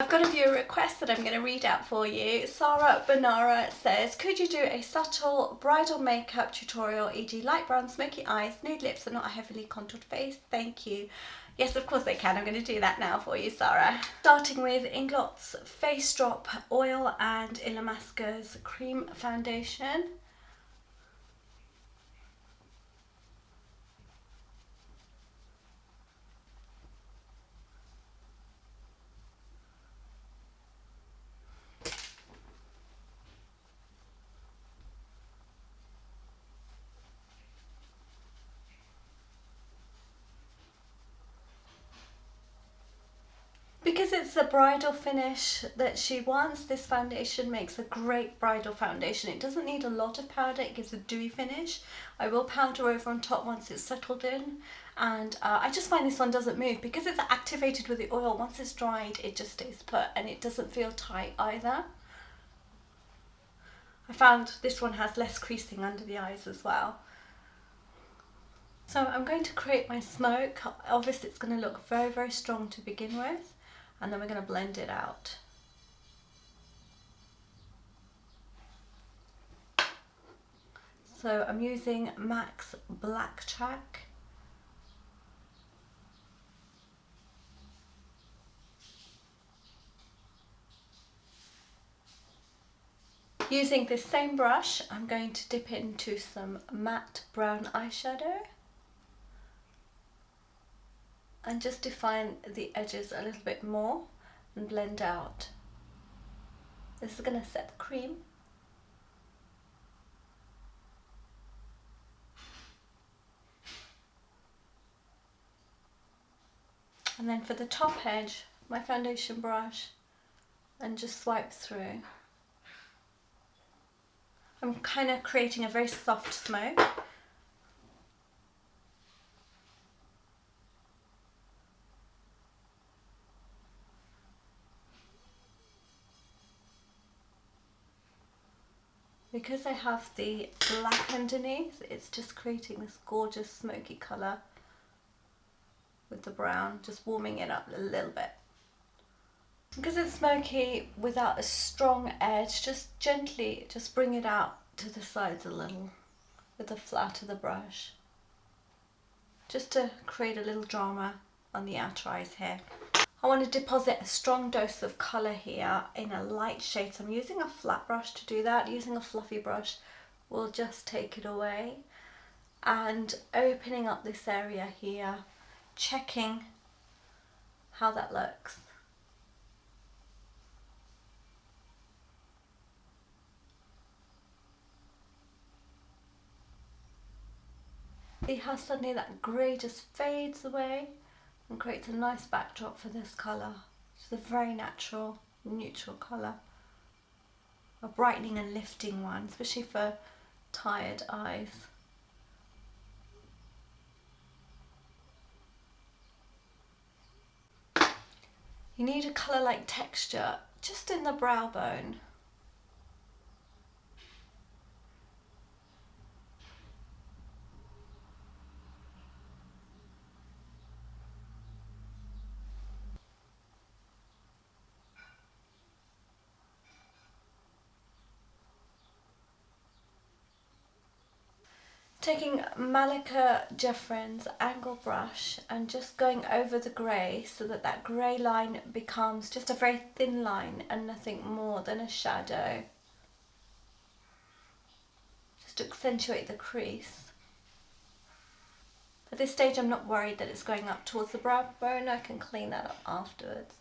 I've got a viewer request that I'm going to read out for you. Sarah Banara says, could you do a subtle bridal makeup tutorial, e.g. light brown, smoky eyes, nude lips and not a heavily contoured face? Thank you. Yes, of course I can. I'm going to do that now for you, Sarah. Starting with Inglot's Face Drop Oil and Illamasqua's Cream Foundation. Because it's the bridal finish that she wants, this foundation makes a great bridal foundation. It doesn't need a lot of powder, it gives a dewy finish. I will powder over on top once it's settled in, and I just find this one doesn't move because it's activated with the oil. Once it's dried, it just stays put and it doesn't feel tight either. I found this one has less creasing under the eyes as well. So I'm going to create my smoke. Obviously it's going to look very, very strong to begin with, and then we're going to blend it out. So I'm using MAC's Black Track. Using this same brush, I'm going to dip into some matte brown eyeshadow and just define the edges a little bit more and blend out. This is going to set the cream. And then for the top edge, my foundation brush, and just swipe through. I'm kind of creating a very soft smoke. Because I have the black underneath, it's just creating this gorgeous smoky colour with the brown, just warming it up a little bit. Because it's smoky without a strong edge, just gently just bring it out to the sides a little with the flat of the brush, just to create a little drama on the outer eyes here. I want to deposit a strong dose of colour here in a light shade, so I'm using a flat brush to do that. Using a fluffy brush will just take it away, and opening up this area here, checking how that looks. See how suddenly that grey just fades away and creates a nice backdrop for this colour. It's a very natural, neutral colour. A brightening and lifting one, especially for tired eyes. You need a colour-like texture just in the brow bone. Taking Malika Jeffrin's angle brush and just going over the grey so that that grey line becomes just a very thin line and nothing more than a shadow. Just to accentuate the crease. At this stage I'm not worried that it's going up towards the brow bone, I can clean that up afterwards.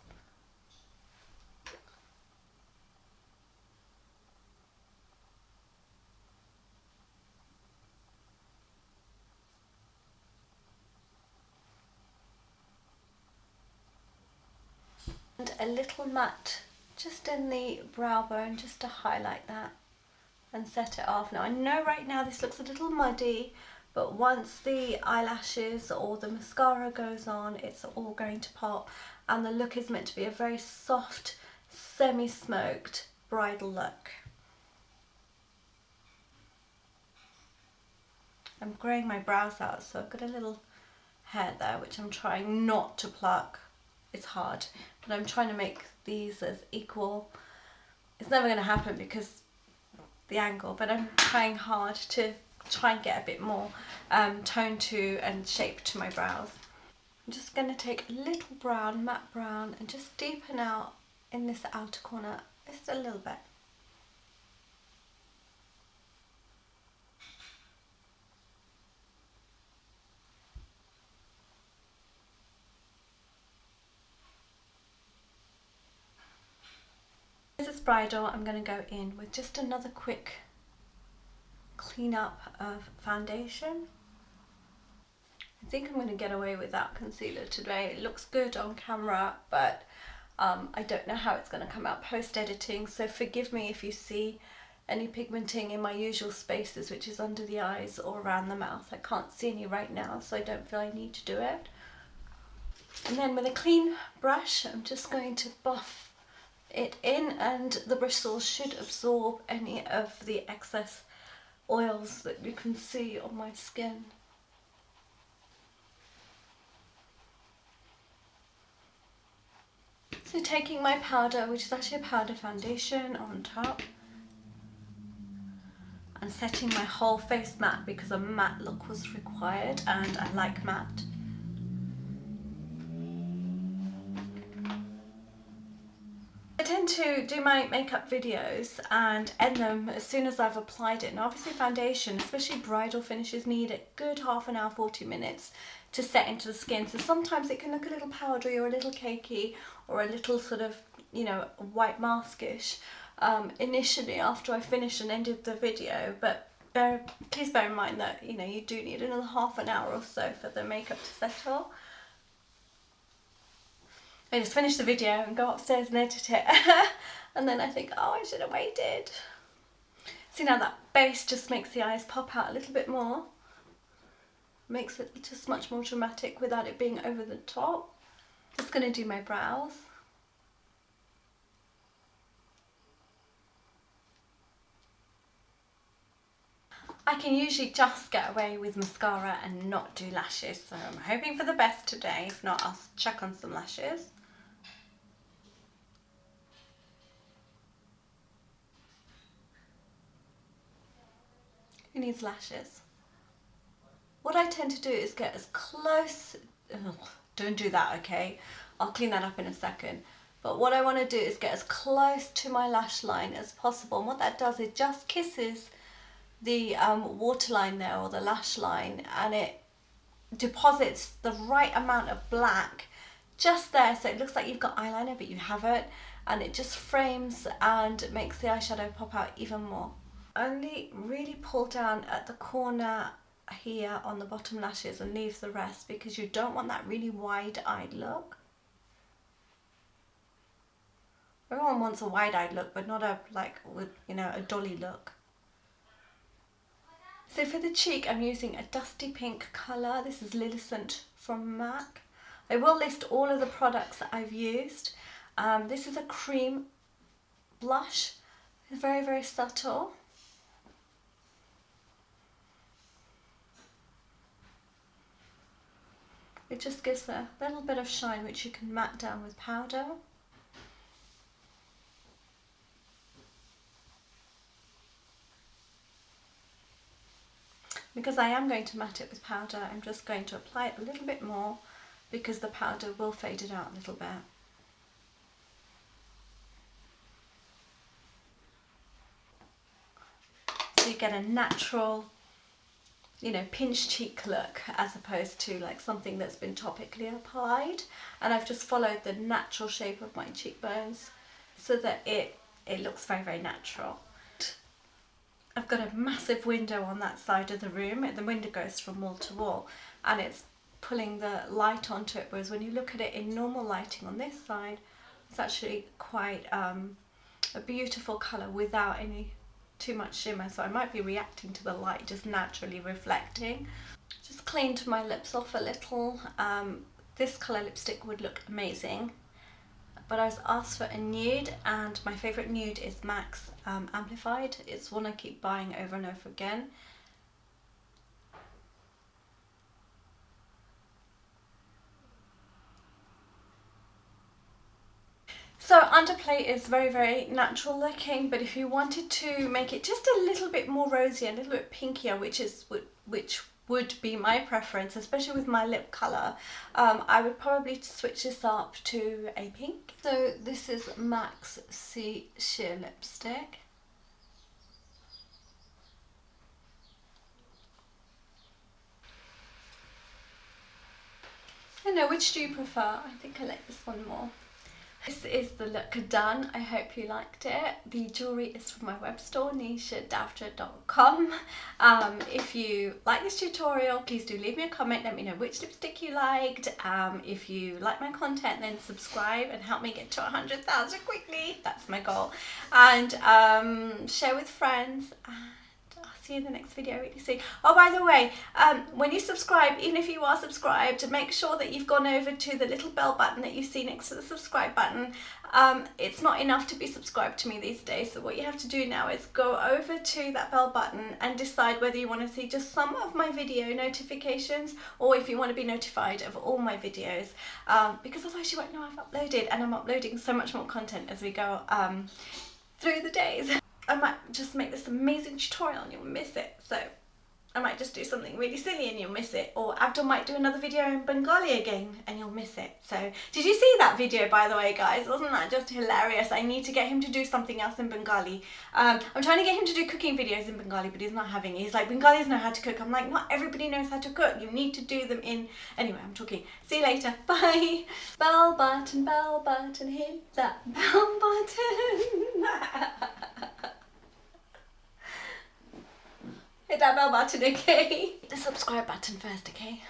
And a little matte just in the brow bone, just to highlight that and set it off. Now I know right now this looks a little muddy, but once the eyelashes or the mascara goes on, it's all going to pop, and the look is meant to be a very soft, semi-smoked bridal look. I'm greying my brows out, so I've got a little hair there which I'm trying not to pluck. It's hard, but I'm trying to make these as equal. It's never going to happen because the angle, but I'm trying hard to try and get a bit more tone to and shape to my brows. I'm just going to take a little brown, matte brown, and just deepen out in this outer corner just a little bit. This is Bridal. I'm going to go in with just another quick clean up of foundation. I think I'm going to get away with that concealer today. It looks good on camera, but I don't know how it's going to come out post-editing, so forgive me if you see any pigmenting in my usual spaces, which is under the eyes or around the mouth. I can't see any right now, so I don't feel I need to do it. And then with a clean brush, I'm just going to buff it in, and the bristles should absorb any of the excess oils that you can see on my skin. So taking my powder, which is actually a powder foundation, on top, and setting my whole face matte because a matte look was required and I like matte. I tend to do my makeup videos and end them as soon as I've applied it. And obviously foundation, especially bridal finishes, need a good half an hour, 40 minutes to set into the skin. So sometimes it can look a little powdery or a little cakey or a little sort of, you know, white maskish initially after I finished and ended the video. But please bear in mind that, you know, you do need another half an hour or so for the makeup to settle. I just finish the video and go upstairs and edit it and then I think, oh, I should have waited. See, now that base just makes the eyes pop out a little bit more, makes it just much more dramatic without it being over the top. Just going to do my brows. I can usually just get away with mascara and not do lashes, so I'm hoping for the best today. If not, I'll check on some lashes. Who needs lashes? What I tend to do is get as close, don't do that, okay? I'll clean that up in a second. But what I want to do is get as close to my lash line as possible. And what that does, it just kisses the waterline there, or the lash line, and it deposits the right amount of black just there, so it looks like you've got eyeliner but you haven't, and it just frames and makes the eyeshadow pop out even more. Only really pull down at the corner here on the bottom lashes and leave the rest, because you don't want that really wide-eyed look. Everyone wants a wide-eyed look, but not a, like, with, you know, a dolly look. So for the cheek, I'm using a dusty pink colour. This is Lilicent from MAC. I will list all of the products that I've used. This is a cream blush. It's very, very subtle. It just gives a little bit of shine, which you can matte down with powder. Because I am going to matte it with powder, I'm just going to apply it a little bit more, because the powder will fade it out a little bit. So you get a natural, you know, pinch cheek look, as opposed to like something that's been topically applied. And I've just followed the natural shape of my cheekbones so that it looks very, very natural. I've got a massive window on that side of the room. The window goes from wall to wall and it's pulling the light onto it, whereas when you look at it in normal lighting on this side, it's actually quite a beautiful colour without any too much shimmer. So I might be reacting to the light just naturally reflecting. Just cleaned my lips off a little. This colour lipstick would look amazing, but I was asked for a nude, and my favourite nude is MAC's Amplified. It's one I keep buying over and over again. So under Underplay is very, very natural looking, but if you wanted to make it just a little bit more rosy, a little bit pinkier, which would be my preference, especially with my lip colour, I would probably switch this up to a pink. So this is MAC's C Sheer Lipstick. I don't know, which do you prefer? I think I like this one more. This is the look done. I hope you liked it. The jewellery is from my web store, NishaDavdra.com. If you like this tutorial, please do leave me a comment. Let me know which lipstick you liked. If you like my content, then subscribe and help me get to 100,000 quickly. That's my goal. And share with friends. See you in the next video really soon. Oh, by the way, when you subscribe, even if you are subscribed, make sure that you've gone over to the little bell button that you see next to the subscribe button. It's not enough to be subscribed to me these days, so what you have to do now is go over to that bell button and decide whether you want to see just some of my video notifications, or if you want to be notified of all my videos, because otherwise you won't know I've uploaded, and I'm uploading so much more content as we go through the days. I might just make this amazing tutorial and you'll miss it, so I might just do something really silly and you'll miss it, or Abdul might do another video in Bengali again and you'll miss it. So did you see that video, by the way, guys? Wasn't that just hilarious? I need to get him to do something else in Bengali. I'm trying to get him to do cooking videos in Bengali, but he's not having it. He's like, Bengalis know how to cook. I'm like, not everybody knows how to cook. You need to do them in... Anyway, I'm talking. See you later. Bye. Bell button, hit that bell button. Hit that bell button, okay? Hit the subscribe button first, okay?